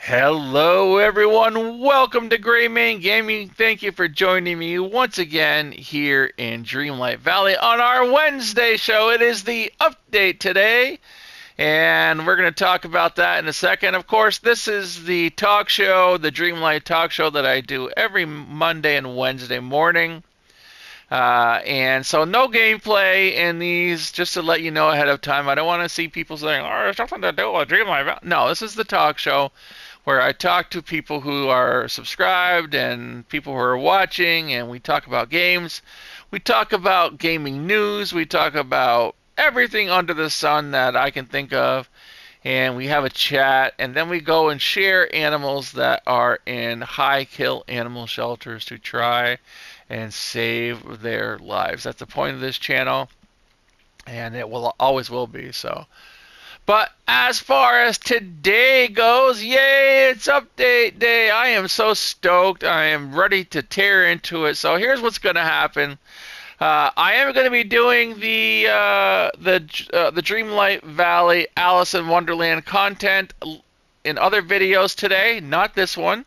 Hello, everyone. Welcome to Gray Man Gaming. Thank you for joining me once again here in Dreamlight Valley on our Wednesday show. It is the update today, and we're going to talk about that in a second. Of course, this is the talk show, the Dreamlight talk show that I do every Monday and Wednesday morning. And so no gameplay in these, just to let you know ahead of time. I don't want to see people saying, oh, there's something to do with Dreamlight Valley. No, this is the talk show where I talk to people who are subscribed and people who are watching, and we talk about games. We talk about gaming news. We talk about everything under the sun that I can think of, and we have a chat, and then we go and share animals that are in high kill animal shelters to try and save their lives. That's the point of this channel, and it will always will be so. But as far as today goes, yay, it's update day. I am so stoked. I am ready to tear into it. So here's what's going to happen. I am going to be doing the Dreamlight Valley Alice in Wonderland content in other videos today, not this one.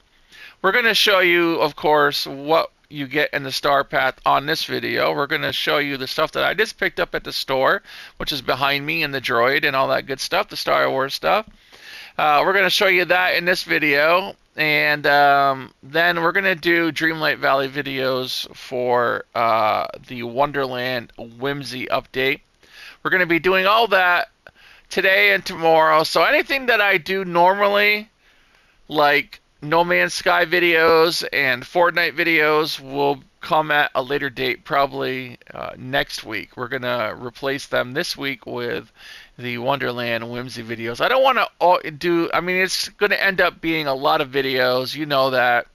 We're going to show you, of course, what you get in the star path on this video. We're going to show you the stuff that I just picked up at the store, which is behind me, and the droid and all that good stuff, the Star Wars stuff. We're going to show you that in this video, and then we're going to do Dreamlight Valley videos for the Wonderland Whimsy update. We're going to be doing all that today and tomorrow. So anything that I do normally, like No Man's Sky videos and Fortnite videos, will come at a later date, probably next week. We're going to replace them this week with the Wonderland Whimsy videos. I don't want to do, I mean, it's going to end up being a lot of videos. You know that.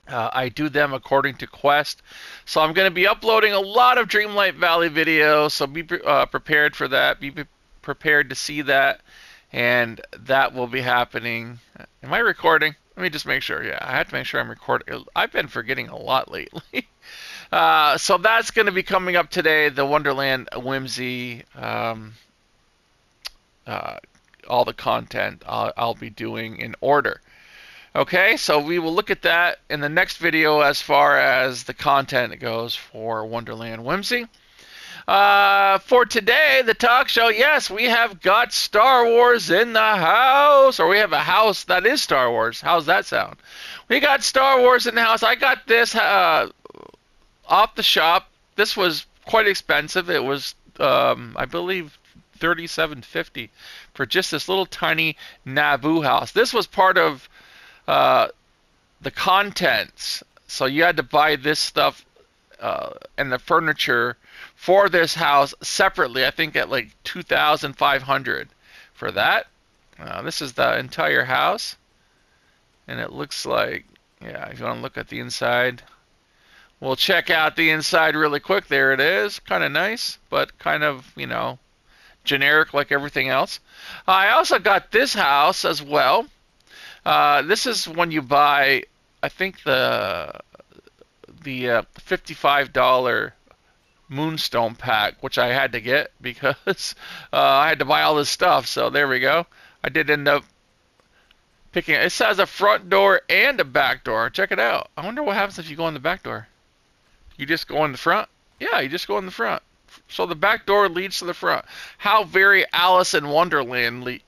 I do them according to Quest. So I'm going to be uploading a lot of Dreamlight Valley videos, so be prepared for that. Be prepared to see that, and that will be happening. Am I recording? Let me just make sure. Yeah, I have to make sure I'm recording. I've been forgetting a lot lately. So that's going to be coming up today, the Wonderland Whimsy, all the content I'll be doing in order. Okay, so we will look at that in the next video as far as the content goes for Wonderland Whimsy. For today, the talk show, yes, we have got Star Wars in the house, or we have a house that is Star Wars. How's that sound? We got Star Wars in the house. I got this off the shop. This was quite expensive. It was, I believe, $37.50 for just this little tiny Naboo house. This was part of the contents, so you had to buy this stuff and the furniture for this house separately. I think at like $2,500 for that. This is the entire house, and it looks like, yeah, if you want to look at the inside, we'll check out the inside really quick. There it is, kind of nice, but kind of, you know, generic like everything else. I also got this house as well. This is when you buy, I think the $55 Moonstone pack, which I had to get because I had to buy all this stuff. So there we go. I did end up picking. It says a front door and a back door. Check it out. I wonder what happens if you go in the back door. You just go in the front? Yeah, you just go in the front. So the back door leads to the front. How very Alice in Wonderlandy.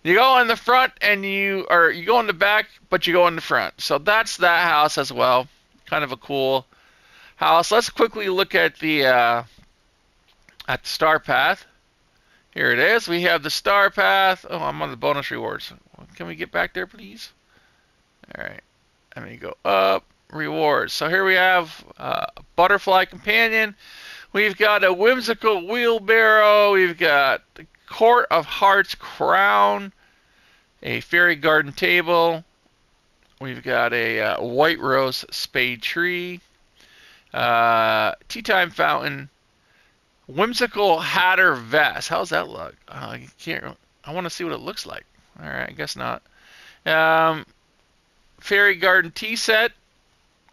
You go in the front and you go in the back, but you go in the front. So that's that house as well. Kind of a cool house. Let's quickly look at the star path. Here it is. We have the star path. Oh, I'm on the bonus rewards. Can we get back there, please? All right. Let me go up. Rewards. So here we have a butterfly companion. We've got a whimsical wheelbarrow. We've got the Court of Hearts crown, a fairy garden table. We've got a white rose spade tree, tea time fountain, whimsical hatter vest. How's that look? I can't. I want to see what it looks like. All right, I guess not. Fairy garden tea set.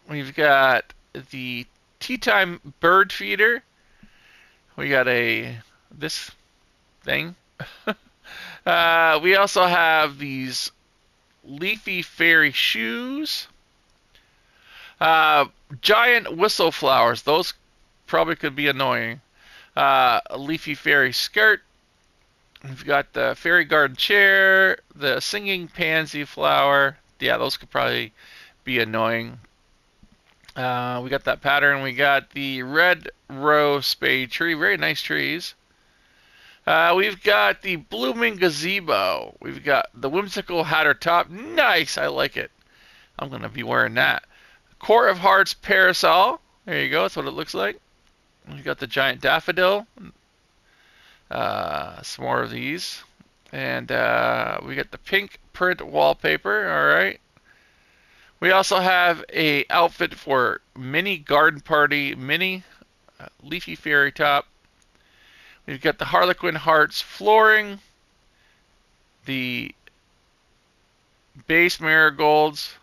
We've got the tea time bird feeder. We got this thing. We also have these leafy fairy shoes. Uh, Giant whistle flowers. Those probably could be annoying. A leafy fairy skirt. We've got the fairy garden chair, the singing pansy flower. Yeah, those could probably be annoying. We got that pattern. We got the red rose spade tree. Very nice trees. We've got the blooming gazebo. We've got the whimsical hatter top. Nice. I like it. I'm going to be wearing that. Court of Hearts parasol. There you go. That's what it looks like. We've got the giant daffodil. Some more of these. And we got the pink print wallpaper. All right. We also have a outfit for mini garden party, mini leafy fairy top. We've got the Harlequin Hearts flooring, the base marigolds.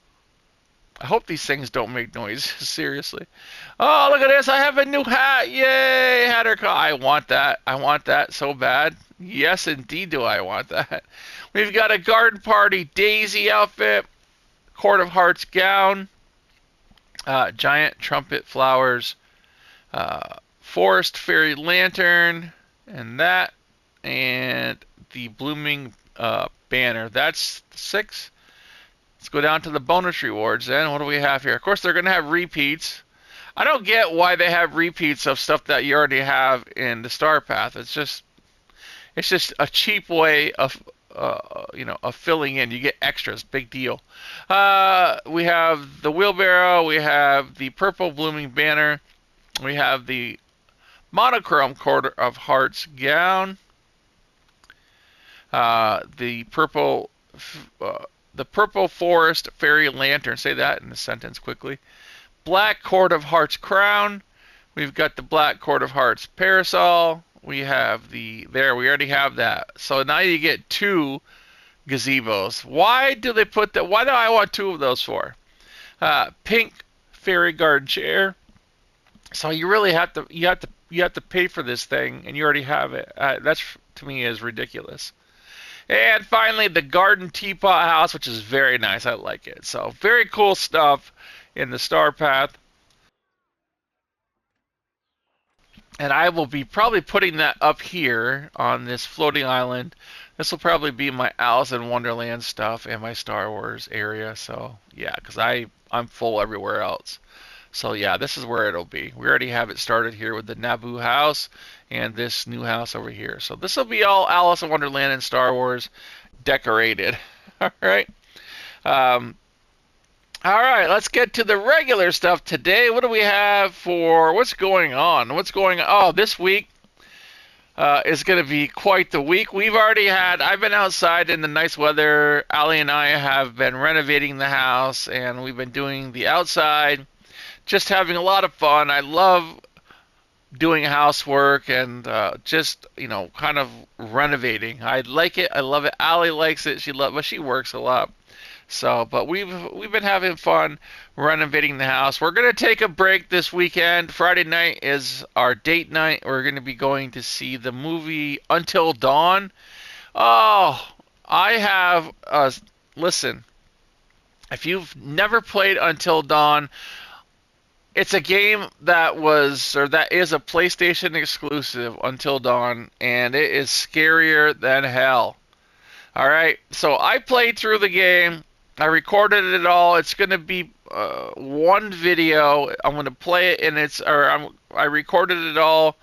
I hope these things don't make noise. Seriously. Oh, look at this. I have a new hat. Yay, Hatter. I want that. I want that so bad. Yes, indeed do I want that. We've got a garden party daisy outfit, Court of Hearts gown, giant trumpet flowers, forest fairy lantern, and that, and the blooming banner. That's 6. Let's go down to the bonus rewards then. What do we have here? Of course, they're going to have repeats. I don't get why they have repeats of stuff that you already have in the Star Path. It's just a cheap way of of filling in. You get extras. Big deal. We have the wheelbarrow. We have the purple blooming banner. We have the monochrome Court of Hearts gown. The purple forest fairy lantern. Say that in a sentence quickly. Black Court of Hearts crown. We've got the black Court of Hearts parasol. We have we already have that. So now you get 2 gazebos. Why do they put that? Why do I want 2 of those for? Pink fairy garden chair. So you really have to pay for this thing, and you already have it. That's, to me, is ridiculous. And finally, the garden teapot house, which is very nice. I like it. So very cool stuff in the Star Path. And I will be probably putting that up here on this floating island. This will probably be my Alice in Wonderland stuff and my Star Wars area. So yeah, because I'm full everywhere else. So yeah, this is where it'll be. We already have it started here with the Naboo house and this new house over here. So this will be all Alice in Wonderland and Star Wars decorated. All right. All right, let's get to the regular stuff today. What do we have for what's going on? Oh, this week is going to be quite the week. I've been outside in the nice weather. Allie and I have been renovating the house, and we've been doing the outside, just having a lot of fun. I love doing housework and kind of renovating. I like it. I love it. Allie likes it. But she works a lot. So, but we've been having fun renovating the house. We're gonna take a break this weekend. Friday night is our date night. We're gonna be going to see the movie Until Dawn. Oh, I have listen. If you've never played Until Dawn, it's a game that is a PlayStation exclusive, Until Dawn, and it is scarier than hell. All right, so I played through the game. I recorded it all. It's going to be one video. I'm going to play it I recorded it all,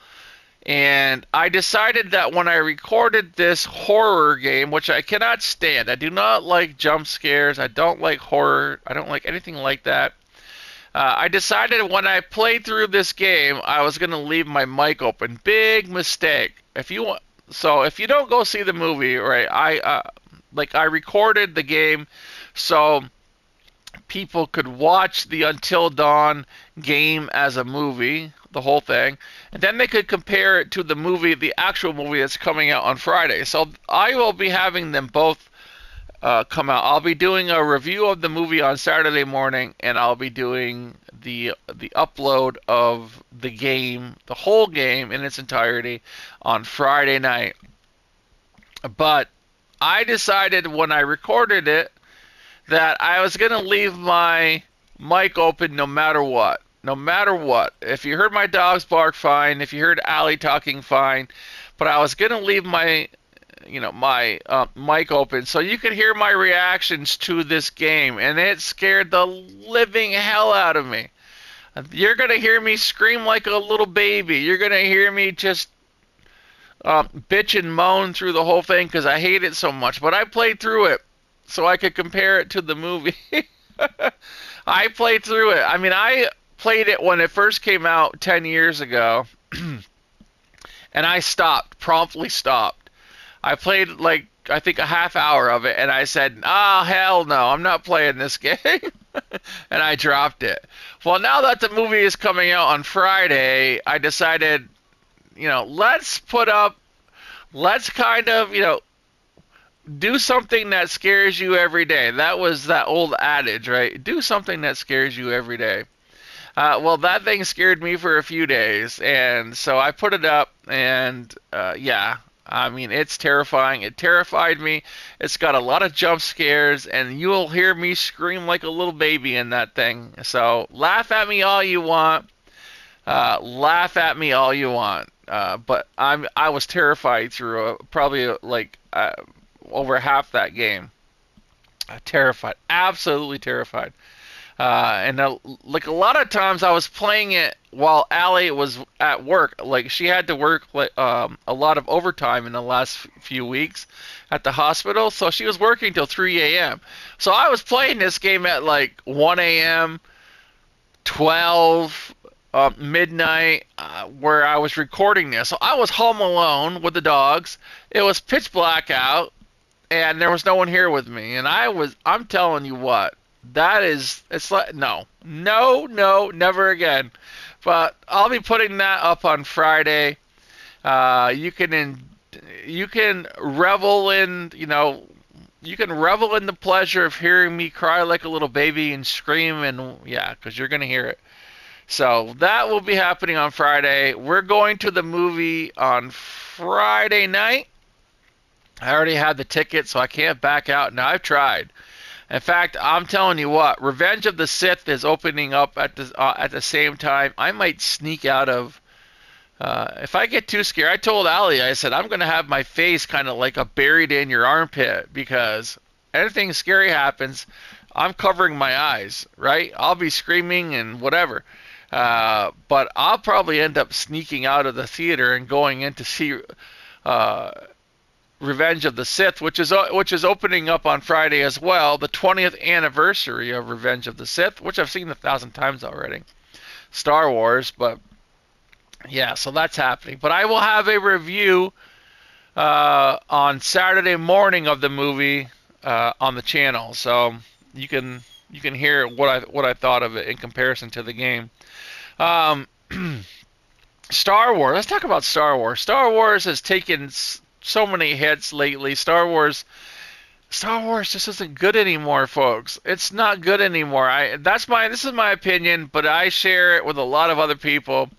and I decided that when I recorded this horror game, which I cannot stand, I do not like jump scares. I don't like horror. I don't like anything like that. I decided when I played through this game, I was going to leave my mic open. Big mistake. If you don't go see the movie, right? I recorded the game so people could watch the Until Dawn game as a movie, the whole thing, and then they could compare it to the actual movie that's coming out on Friday. So I will be having them both come out. I'll be doing a review of the movie on Saturday morning, and I'll be doing the upload of the game, the whole game in its entirety, on Friday night. But I decided when I recorded it that I was going to leave my mic open no matter what. No matter what. If you heard my dogs bark, fine. If you heard Allie talking, fine. But I was going to leave my mic open so you could hear my reactions to this game, and it scared the living hell out of me. You're going to hear me scream like a little baby. You're going to hear me just bitch and moan through the whole thing because I hate it so much. But I played through it so I could compare it to the movie. I played through it. I mean, I played it when it first came out 10 years ago, and I promptly stopped. I played like, I think a half hour of it, and I said, hell no, I'm not playing this game. And I dropped it. Well, now that the movie is coming out on Friday, I decided, let's kind of, do something that scares you every day. That was that old adage, right? Do something that scares you every day. Well, that thing scared me for a few days, and so I put it up, and yeah, I mean, it's terrifying. It terrified me. It's got a lot of jump scares, and you'll hear me scream like a little baby in that thing. So laugh at me all you want. Laugh at me all you want. But I was terrified through probably over half that game. Terrified. Absolutely terrified. And like a lot of times I was playing it while Allie was at work. Like she had to work a lot of overtime in the last few weeks at the hospital, so she was working till 3 a.m. So I was playing this game at like 1 a.m., 12, midnight, where I was recording this. So I was home alone with the dogs. It was pitch black out, and there was no one here with me. And I'm telling you what. It's like, no, never again. But I'll be putting that up on Friday. You can revel in, you can revel in the pleasure of hearing me cry like a little baby and scream, and yeah, because you're going to hear it. So that will be happening on Friday. We're going to the movie on Friday night. I already had the ticket, so I can't back out. Now, I've tried. In fact, I'm telling you what, Revenge of the Sith is opening up at the same time. I might sneak out of, if I get too scared. I told Allie, I said, I'm going to have my face kind of like buried in your armpit, because anything scary happens, I'm covering my eyes, right? I'll be screaming and whatever. But I'll probably end up sneaking out of the theater and going in to see Revenge of the Sith, which is opening up on Friday as well, the 20th anniversary of Revenge of the Sith, which I've seen 1,000 times already. Star Wars, but yeah, so that's happening. But I will have a review on Saturday morning of the movie on the channel, so you can hear what I thought of it in comparison to the game. Star Wars. Let's talk about Star Wars. Star Wars has taken so many hits lately. Star Wars just isn't good anymore, folks. It's not good anymore. This is my opinion, but I share it with a lot of other people.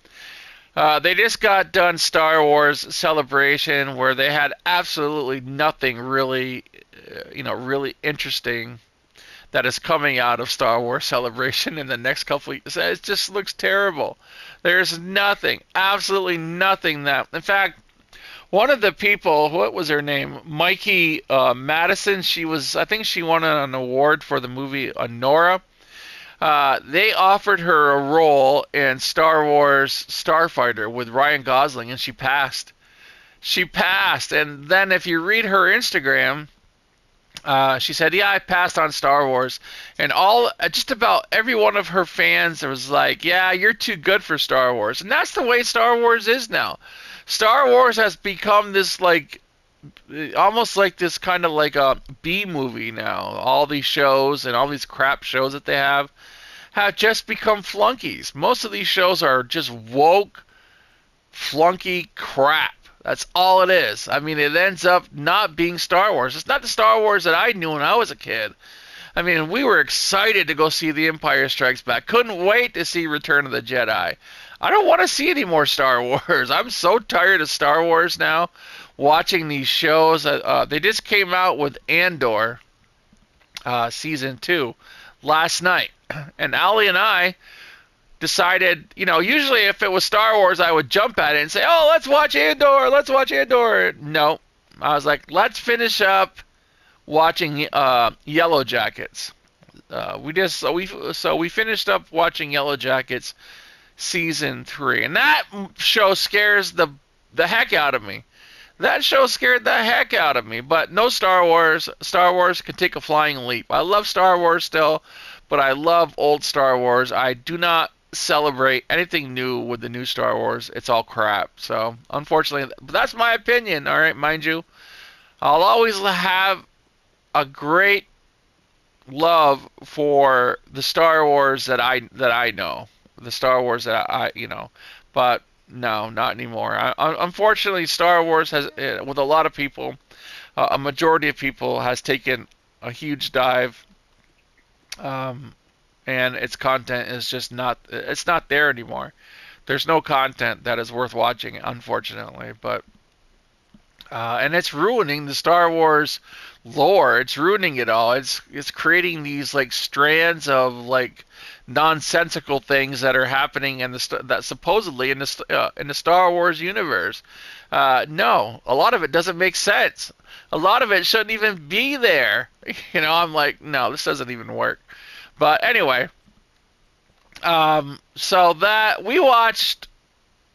They just got done Star Wars Celebration, where they had absolutely nothing really, really interesting that is coming out of Star Wars Celebration in the next couple of years. It just looks terrible. There's nothing, absolutely nothing that, in fact, one of the people, what was her name? Mikey Madison. I think she won an award for the movie Nora. They offered her a role in Star Wars Starfighter with Ryan Gosling, and she passed. And then if you read her Instagram, she said, yeah, I passed on Star Wars. And just about every one of her fans was like, yeah, you're too good for Star Wars. And that's the way Star Wars is now. Star Wars has become this almost like this kind of like a B movie now. All these shows and all these crap shows that they have just become flunkies. Most of these shows are just woke, flunky crap. That's all it is. I mean, it ends up not being Star Wars. It's not the Star Wars that I knew when I was a kid. I mean, we were excited to go see The Empire Strikes Back. Couldn't wait to see Return of the Jedi. I don't want to see any more Star Wars. I'm so tired of Star Wars now. watching these shows. They just came out with Andor season 2 last night, and Allie and I decided, usually if it was Star Wars, I would jump at it and say, "Oh, let's watch Andor, let's watch Andor." No, I was like, let's finish up watching Yellow Jackets. We finished up watching Yellow Jackets season 3, and that show scares the heck out of me. That show scared the heck out of me. But no Star Wars. Star Wars can take a flying leap. I love Star Wars still, but I love old Star Wars. I do not celebrate anything new with the new Star Wars. It's all crap. So, unfortunately, that's my opinion, all right, mind you. I'll always have a great love for the Star Wars that I know. The Star Wars that but no, not anymore. Unfortunately, Star Wars has, with a lot of people, a majority of people, has taken a huge dive, and its content is just it's not there anymore. There's no content that is worth watching, unfortunately. But and it's ruining the Star Wars lore. It's ruining it all. It's creating these like strands of like nonsensical things that are happening that supposedly in the Star Wars universe. No, a lot of it doesn't make sense. A lot of it shouldn't even be there. I'm like, no, this doesn't even work. But anyway, so that we watched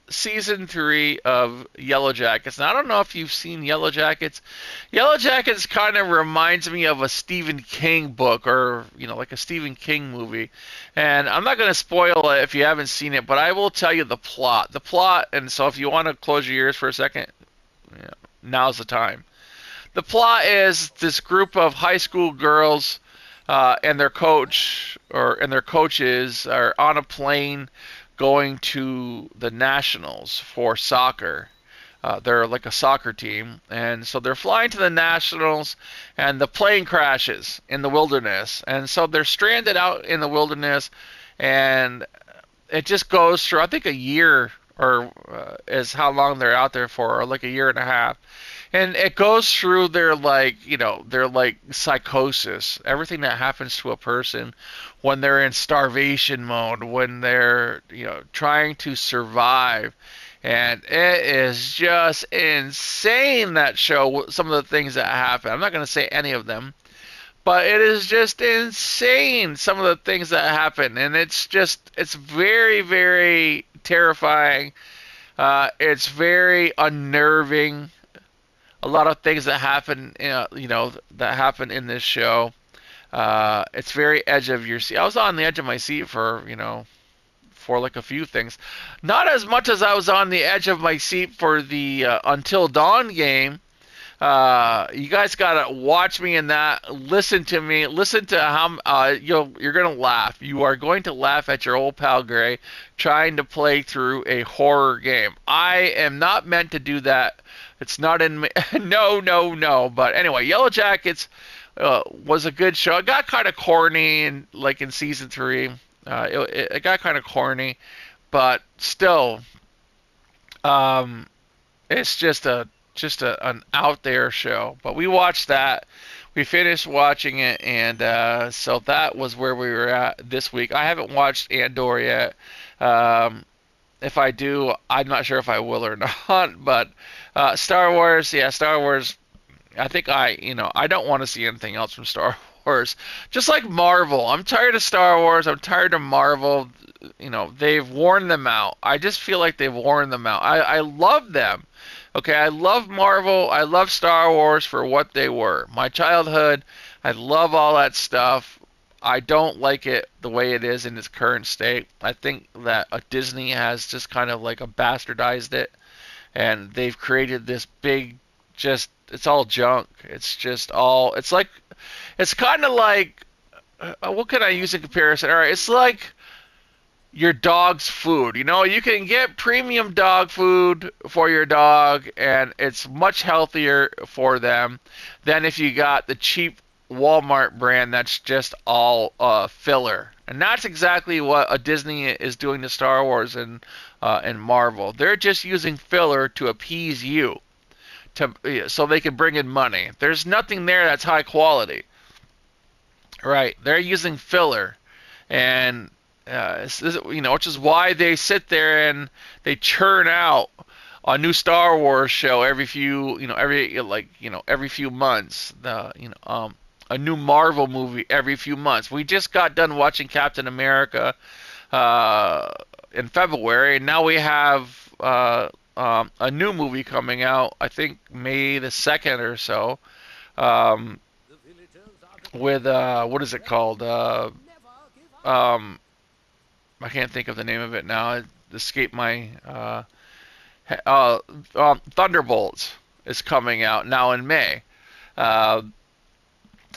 season 3 of Yellow Jackets. Now, I don't know if you've seen Yellow Jackets. Yellow Jackets kind of reminds me of a Stephen King book, or like a Stephen King movie. And I'm not going to spoil it if you haven't seen it, but I will tell you the plot. And so if you want to close your ears for a second, now's the time. The plot is this group of high school girls and their coaches are on a plane going to the Nationals for soccer. They're like a soccer team, and so they're flying to the Nationals, and the plane crashes in the wilderness, and so they're stranded out in the wilderness, and it just goes through, I think, a year, or is how long they're out there for, or like a year and a half. And it goes through their psychosis, everything that happens to a person when they're in starvation mode, when they're trying to survive, and it is just insane, that show. Some of the things that happen. I'm not going to say any of them, but it is just insane. Some of the things that happen, and it's very, very terrifying. It's very unnerving. A lot of things that happen, that happen in this show. It's very edge of your seat. I was on the edge of my seat for like a few things. Not as much as I was on the edge of my seat for the Until Dawn game. You guys gotta watch me in that. Listen to me. Listen to how you're gonna laugh. You are going to laugh at your old pal Gray trying to play through a horror game. I am not meant to do that. It's not in me. No. But anyway, Yellow Jackets was a good show. It got kind of corny, in season 3. It got kind of corny, but still, it's just an out there show. But we watched that. We finished watching it, and so that was where we were at this week. I haven't watched Andor yet. If I do, I'm not sure if I will or not. But Star Wars, Star Wars. I think I don't want to see anything else from Star Wars. Just like Marvel, I'm tired of Star Wars. I'm tired of Marvel. They've worn them out. I just feel like they've worn them out. I love them. Okay, I love Marvel. I love Star Wars for what they were. My childhood. I love all that stuff. I don't like it the way it is in its current state. I think that Disney has just kind of like a bastardized it, and they've created this big, it's all junk. It's kind of like, what can I use in comparison? All right, it's like your dog's food. You can get premium dog food for your dog, and it's much healthier for them than if you got the cheap Walmart brand that's just all filler. And that's exactly what a Disney is doing to Star Wars and Marvel. They're just using filler to appease you, so they can bring in money. There's nothing there that's high quality, right? They're using filler, and which is why they sit there and they churn out a new Star Wars show every few, every few months. A new Marvel movie every few months. We just got done watching Captain America in February, and now we have a new movie coming out. I think May the 2nd or so. With what is it called? I can't think of the name of it now. It escaped my. Thunderbolts is coming out now in May.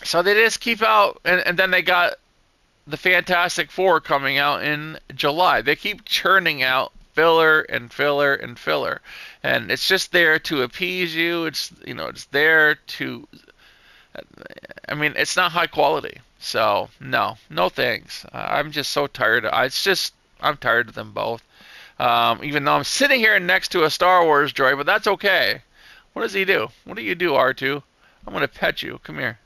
So they just keep out, and then they got the Fantastic Four coming out in July. They keep churning out filler and filler and filler, and it's just there to appease you. It's there to. I mean, it's not high quality. So no thanks. I'm just so tired. I'm tired of them both. Even though I'm sitting here next to a Star Wars droid, but that's okay. What does he do? What do you do, R2? I'm gonna pet you. Come here.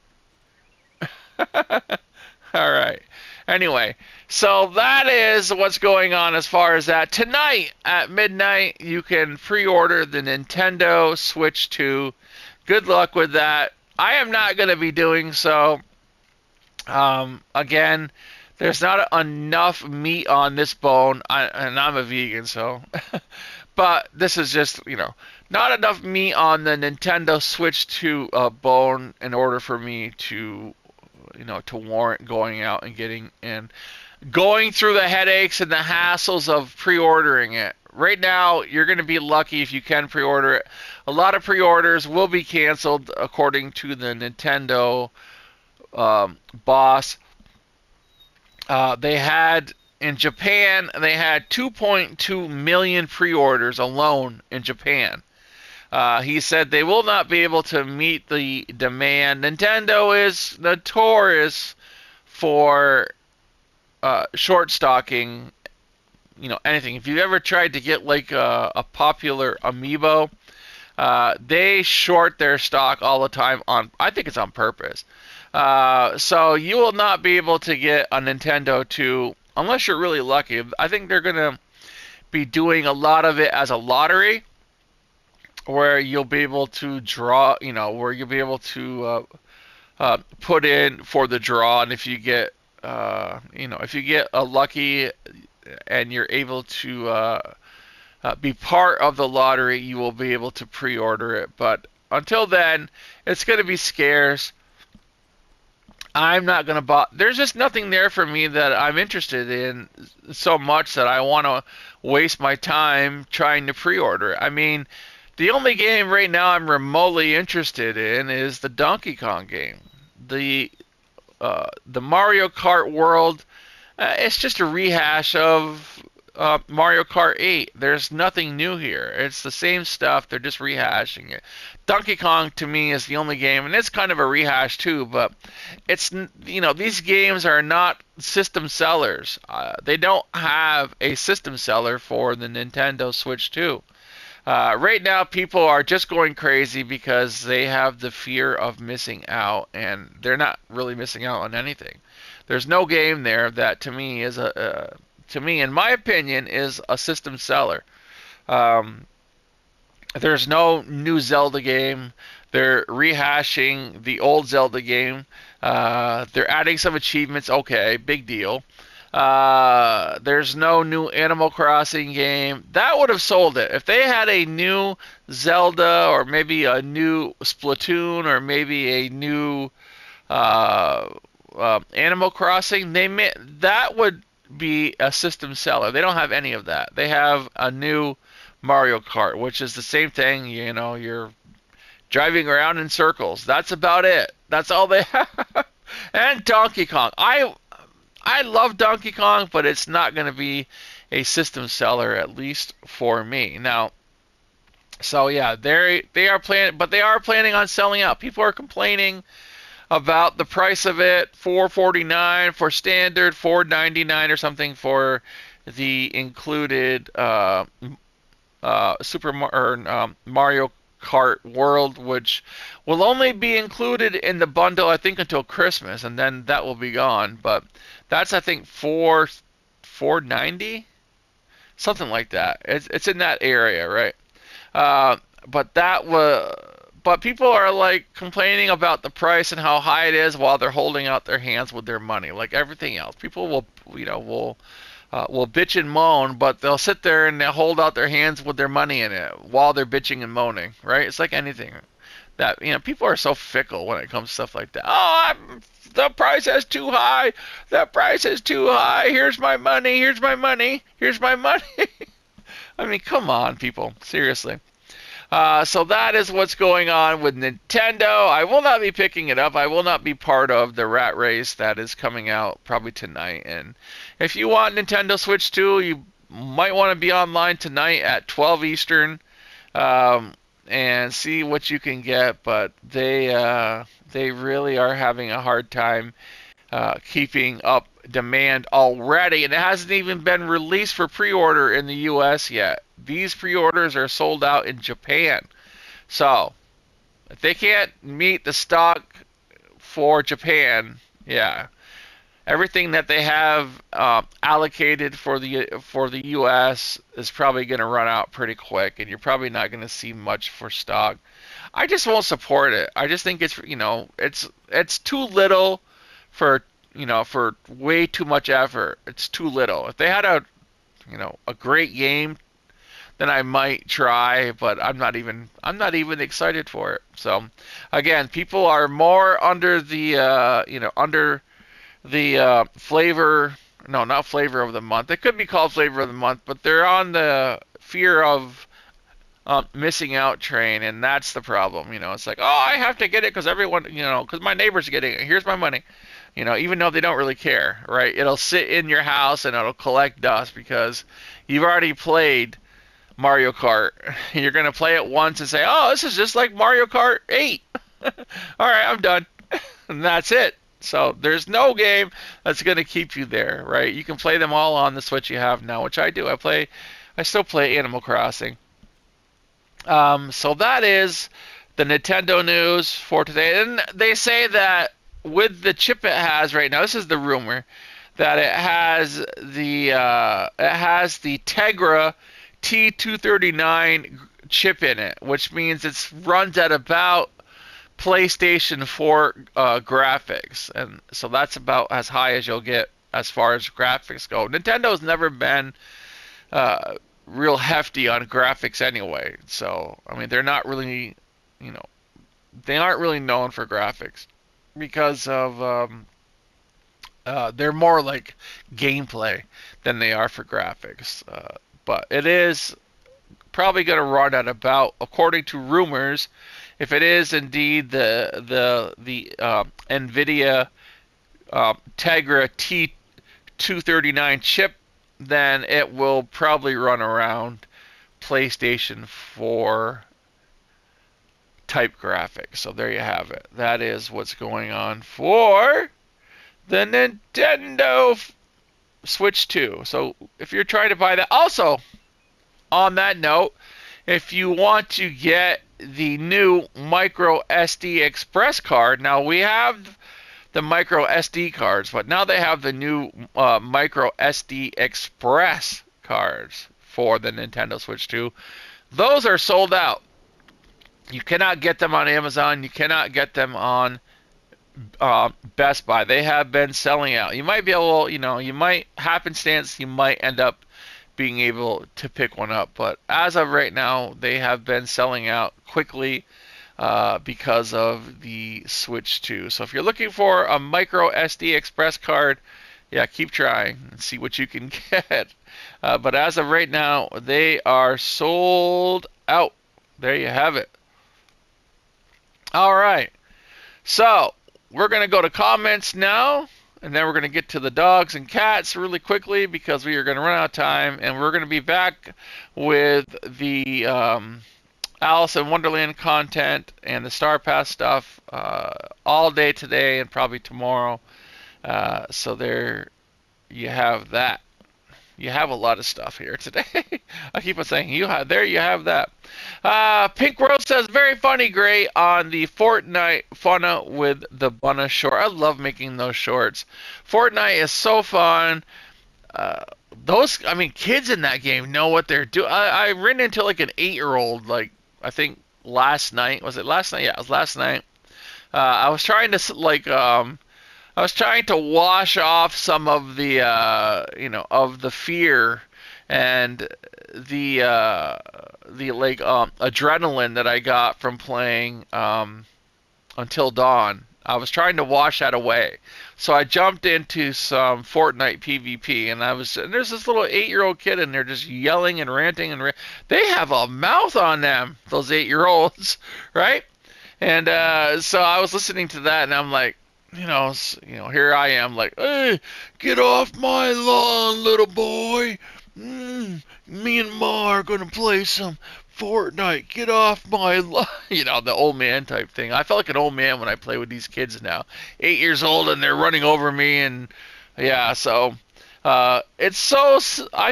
All right. Anyway, so that is what's going on as far as that. Tonight at midnight, you can pre-order the Nintendo Switch 2. Good luck with that. I am not going to be doing so. Again, there's not enough meat on this bone, and I'm a vegan, so. But this is just, not enough meat on the Nintendo Switch 2 bone in order for me to, to warrant going out and going through the headaches and the hassles of pre-ordering it. Right now, you're going to be lucky if you can pre-order it. A lot of pre-orders will be canceled, according to the Nintendo boss. In Japan, they had 2.2 million pre-orders alone in Japan. He said they will not be able to meet the demand. Nintendo is notorious for short stocking, anything. If you ever tried to get like a popular amiibo, they short their stock all the time. I think it's on purpose. So you will not be able to get a Nintendo 2 unless you're really lucky. I think they're going to be doing a lot of it as a lottery, where you'll be able to draw, where you'll be able to put in for the draw, and if you get, if you get a lucky and you're able to be part of the lottery, you will be able to pre-order it. But until then, it's going to be scarce. I'm not going to buy. There's just nothing there for me that I'm interested in so much that I want to waste my time trying to pre-order it. I mean, the only game right now I'm remotely interested in is the Donkey Kong game. The Mario Kart world, it's just a rehash of Mario Kart 8. There's nothing new here. It's the same stuff. They're just rehashing it. Donkey Kong to me is the only game, and it's kind of a rehash too, but it's, these games are not system sellers. They don't have a system seller for the Nintendo Switch 2. Right now, people are just going crazy because they have the fear of missing out, and they're not really missing out on anything. There's no game there that, to me, in my opinion, is a system seller. There's no new Zelda game. They're rehashing the old Zelda game. They're adding some achievements. Okay, big deal. There's no new Animal Crossing game. That would have sold it. If they had a new Zelda, or maybe a new Splatoon, or maybe a new Animal Crossing, that would be a system seller. They don't have any of that. They have a new Mario Kart, which is the same thing. You're driving around in circles. That's about it. That's all they have. And Donkey Kong. I love Donkey Kong, but it's not going to be a system seller, at least for me. Now, so yeah, they are planning on selling out. People are complaining about the price of it. $4.49 for standard, $4.99 or something for the included Mario Kart World, which will only be included in the bundle, I think, until Christmas, and then that will be gone. But that's, I think, $490, something like that. It's in that area, right? Uh, but that was. But people are like complaining about the price and how high it is while they're holding out their hands with their money, like everything else. People will bitch and moan, but they'll sit there and they'll hold out their hands with their money in it while they're bitching and moaning, right? It's like anything that, people are so fickle when it comes to stuff like that. Oh, the price is too high. The price is too high. Here's my money. Here's my money. Here's my money. I mean, come on, people. Seriously. So that is what's going on with Nintendo. I will not be picking it up. I will not be part of the rat race that is coming out probably tonight. And if you want Nintendo Switch 2, you might want to be online tonight at 12 Eastern and see what you can get. But they really are having a hard time keeping up demand already, and it hasn't even been released for pre-order in the US yet. These pre-orders are sold out in Japan. So, if they can't meet the stock for Japan, yeah, everything that they have allocated for the US is probably going to run out pretty quick, and you're probably not going to see much for stock. I just won't support it. I just think it's too little for way too much effort. It's too little. If they had a great game, then I might try, but I'm not even excited for it. So again, people are more under the flavor, no, not flavor of the month. It could be called flavor of the month, but they're on the fear of missing out train, and that's the problem. It's like, oh, I have to get it because everyone, because my neighbor's getting it. Here's my money. Even though they don't really care, right? It'll sit in your house and it'll collect dust because you've already played Mario Kart. You're going to play it once and say, oh, this is just like Mario Kart 8. All right, I'm done. And that's it. So there's no game that's going to keep you there, right? You can play them all on the Switch you have now, which I do. I still play Animal Crossing. So that is the Nintendo news for today. And they say that with the chip it has right now, this is the rumor, that it has the Tegra T239 chip in it, which means it runs at about PlayStation 4 graphics, and so that's about as high as you'll get as far as graphics go. Nintendo's never been real hefty on graphics anyway, so I mean they're not really, they aren't really known for graphics because of they're more like gameplay than they are for graphics. But it is probably going to run at about, according to rumors, if it is indeed the NVIDIA Tegra T239 chip, then it will probably run around PlayStation 4 type graphics. So there you have it. That is what's going on for the Nintendo Switch 2. So if you're trying to buy that, also on that note, if you want to get the new micro SD Express card, now we have the micro SD cards, but now they have the new micro SD Express cards for the Nintendo Switch 2. Those are sold out. You cannot get them on Amazon. You cannot get them on Best Buy. They have been selling out. You might be able, you might happenstance, you might end up being able to pick one up, but as of right now, they have been selling out quickly because of the Switch 2. So if you're looking for a micro SD Express card, yeah, keep trying and see what you can get. But as of right now, they are sold out. There you have it. All right. So we're going to go to comments now, and then we're going to get to the dogs and cats really quickly because we are going to run out of time, and we're going to be back with the Alice in Wonderland content and the Star Pass stuff all day today and probably tomorrow. So there you have that. You have a lot of stuff here today. I keep on saying there you have that. Pink Rose says very funny, Gray, on the Fortnite Funna with the Bunna short. I love making those shorts. Fortnite is so fun. Kids in that game know what they're doing. I ran into like an 8-year-old, like I think last night. Was it last night? Yeah, it was last night. I was trying to wash off some of the of the fear and the adrenaline that I got from playing Until Dawn. I was trying to wash that away. So I jumped into some Fortnite PvP, and there's this little 8-year-old kid in there just yelling and ranting they have a mouth on them, those 8-year-olds, right? And so I was listening to that, and I'm like, here I am, like, hey, get off my lawn, little boy. Me and Ma are gonna play some Fortnite. Get off my lawn. The old man type thing. I feel like an old man when I play with these kids now. 8 years old, and they're running over me, and yeah, so I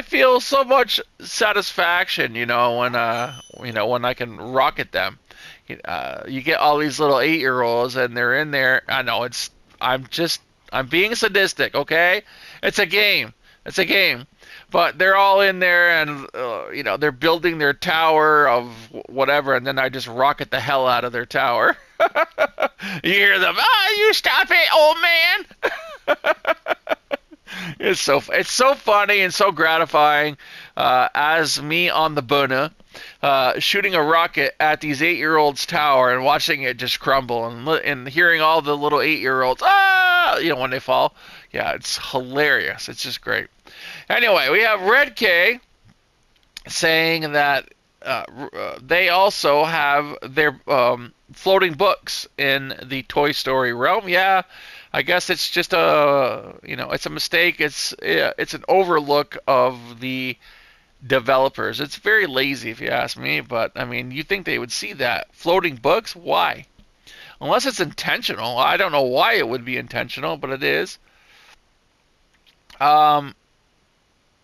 feel so much satisfaction, when I can rocket them. You get all these little 8-year-olds, and they're in there. I know I'm being sadistic, okay? It's a game. But they're all in there, and they're building their tower of whatever, and then I just rocket the hell out of their tower. You hear them, you stop it, old man. It's so funny and so gratifying as me on the Buna shooting a rocket at these 8-year-olds' tower and watching it just crumble and hearing all the little 8-year-olds when they fall. Yeah, it's hilarious. It's just great. Anyway, we have Red K saying that they also have their floating books in the Toy Story realm. Yeah, I guess it's just it's a mistake. It's an overlook of the developers. It's very lazy, if you ask me. But I mean, you think they would see that floating books? Why? Unless it's intentional. I don't know why it would be intentional, but it is.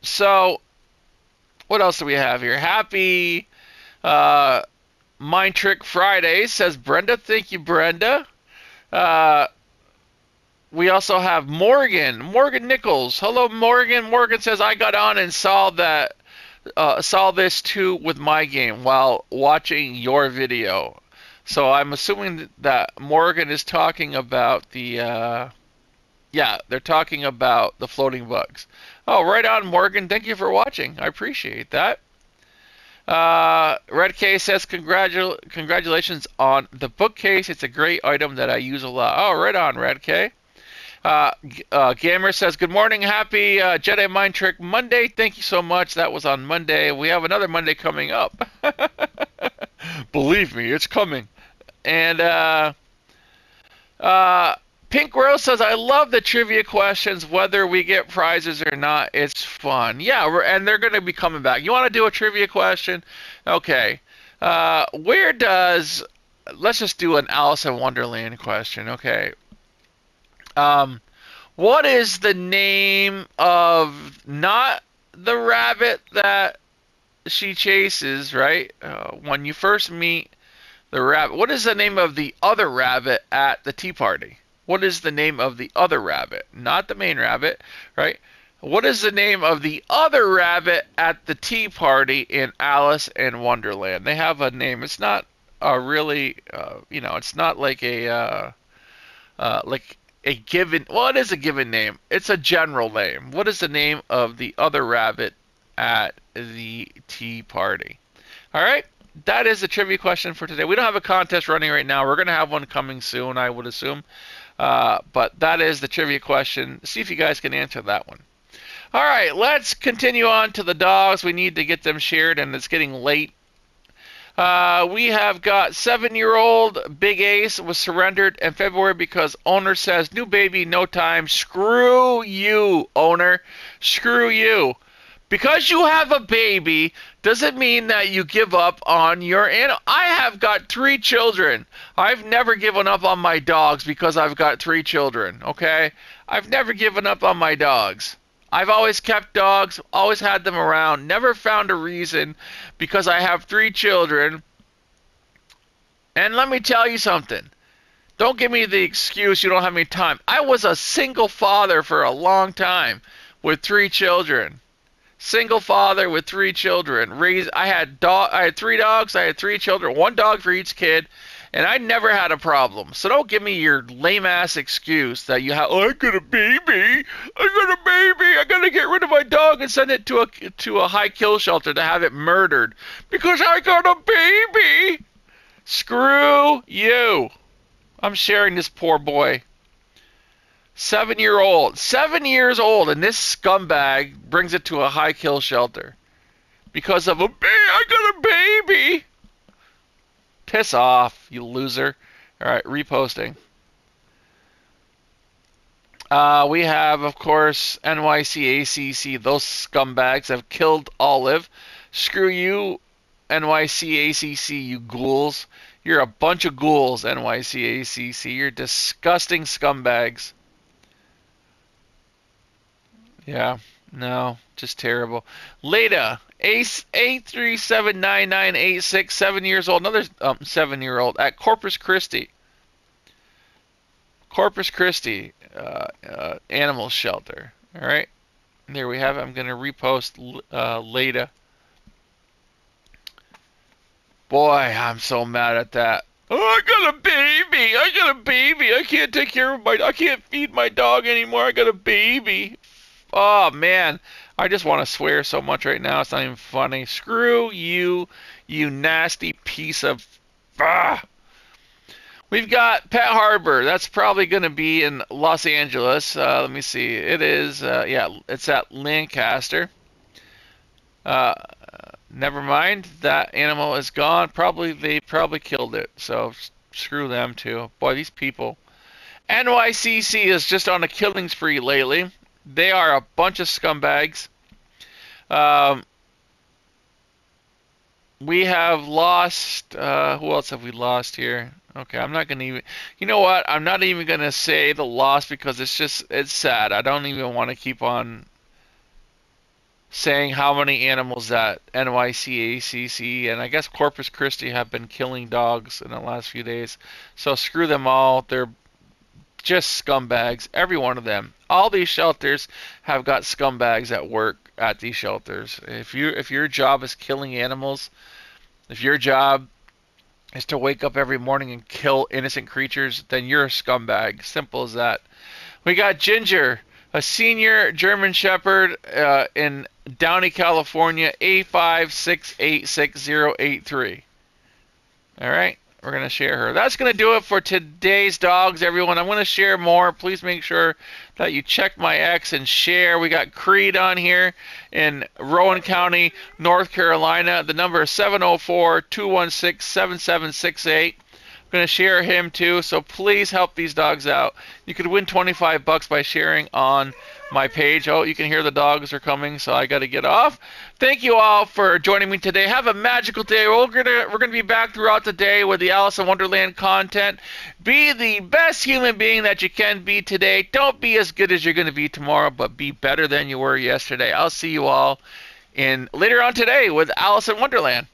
So, what else do we have here? Happy Mind Trick Friday, says Brenda. Thank you, Brenda. We also have Morgan Nichols. Hello, Morgan. Morgan says, I got on and saw this too with my game while watching your video. So I'm assuming that Morgan is talking about they're talking about the floating bugs. Oh, right on, Morgan. Thank you for watching. I appreciate that. Red K says, congratulations on the bookcase. It's a great item that I use a lot. Oh, right on, Red K. Gamer says, good morning. Happy Jedi Mind Trick Monday. Thank you so much. That was on Monday. We have another Monday coming up. Believe me, it's coming. And Pink Rose says, I love the trivia questions, whether we get prizes or not. It's fun. Yeah, and they're going to be coming back. You want to do a trivia question? Okay. Let's just do an Alice in Wonderland question. Okay. What is the name of, not the rabbit that she chases, right? When you first meet the rabbit, what is the name of the other rabbit at the tea party? What is the name of the other rabbit? Not the main rabbit, right? What is the name of the other rabbit at the tea party in Alice in Wonderland? They have a name. It's not really, it's not like a given, well, it is a given name. It's a general name. What is the name of the other rabbit at the tea party? All right. That is the trivia question for today. We don't have a contest running right now. We're going to have one coming soon, I would assume. But that is the trivia question. See if you guys can answer that one. All right, let's continue on to the dogs. We need to get them shared, and it's getting late. We have got 7-year-old Big Ace was surrendered in February because owner says, new baby, no time. Screw you, owner. Screw you. Because you have a baby doesn't mean that you give up on your animal. I have got 3 children. I've never given up on my dogs because I've got 3 children, okay? I've never given up on my dogs. I've always kept dogs, always had them around, never found a reason because I have 3 children. And let me tell you something. Don't give me the excuse you don't have any time. I was a single father for a long time with 3 children. Single father with 3 children. I had 3 dogs, I had 3 children, 1 dog for each kid, and I never had a problem. So don't give me your lame ass excuse that you have, oh, I got a baby. I gotta get rid of my dog and send it to a high kill shelter to have it murdered because I got a baby. Screw you. I'm sharing this poor boy. 7-year-old. 7 years old, and this scumbag brings it to a high kill shelter. Because of I got a baby! Piss off, you loser. Alright, reposting. We have, of course, NYCACC. Those scumbags have killed Olive. Screw you, NYCACC, you ghouls. You're a bunch of ghouls, NYCACC. You're disgusting scumbags. Yeah, no, just terrible. Leda, Ace 8379986, 7 years old, another 7-year-old at Corpus Christi. Corpus Christi animal shelter. All right, there we have it. I'm going to repost Leda. Boy, I'm so mad at that. Oh, I got a baby. I can't take care of I can't feed my dog anymore. I got a baby. Oh, man. I just want to swear so much right now. It's not even funny. Screw you, you nasty piece of... We've got Pet Harbor. That's probably going to be in Los Angeles. Let me see. It is, yeah, it's at Lancaster. Never mind. That animal is gone. They probably killed it. So screw them too. Boy, these people. NYCC is just on a killing spree lately. They are a bunch of scumbags. We have lost, who else have we lost here? Okay, I'm not going to even, you know what? I'm not even going to say the loss because it's sad. I don't even want to keep on saying how many animals that NYCACC and I guess Corpus Christi have been killing dogs in the last few days. So screw them all. They're just scumbags, every one of them. All these shelters have got scumbags at work at these shelters. If your job is killing animals, if your job is to wake up every morning and kill innocent creatures, then you're a scumbag. Simple as that. We got Ginger, a senior German Shepherd in Downey, California, A5686083. All right. We're going to share her. That's going to do it for today's dogs, everyone. I'm going to share more. Please make sure that you check my X and share. We got Creed on here in Rowan County, North Carolina. The number is 704-216-7768. I'm going to share him too, so please help these dogs out. You could win $25 by sharing on my page. Oh, you can hear the dogs are coming, so I got to get off. Thank you all for joining me today. Have a magical day. We're gonna be back throughout the day with the Alice in Wonderland content. Be the best human being that you can be today. Don't be as good as you're going to be tomorrow, but be better than you were yesterday. I'll see you all later on today with Alice in Wonderland.